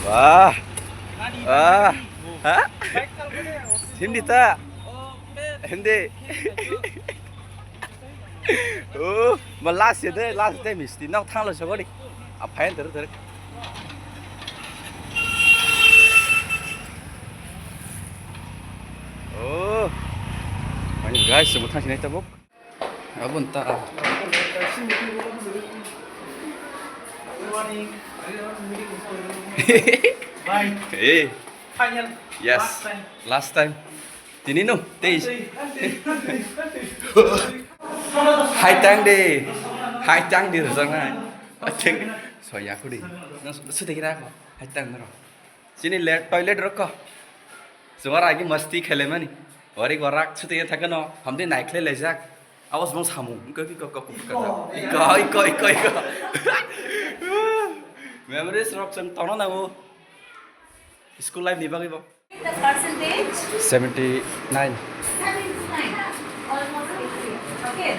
Wah. Wah. Hah? Hindi ta. Hindi. Oh, mà last day misti nó thang là sao đi. À phải được. Oh. 많이 guys, 뭐 당신 했다 복. 아본 따. Bye. Hey. Final. Yes. Last time. Tinino, taste. Hai tăng đi rồi này. Chừng xoay nhà khu đi. Nó xuất hiện ra. Hai tăng rồi. Sini toilet roko. Semua lagi mesti khele mani. Ori gorak xuất hiện thằng nó. Hầm đi này khele lấy ra. Awas mau samu. Iko. Memories rock sang tono na wo. School life ni bagi bo. The percentage? 79. 79. Almost 80. Okay.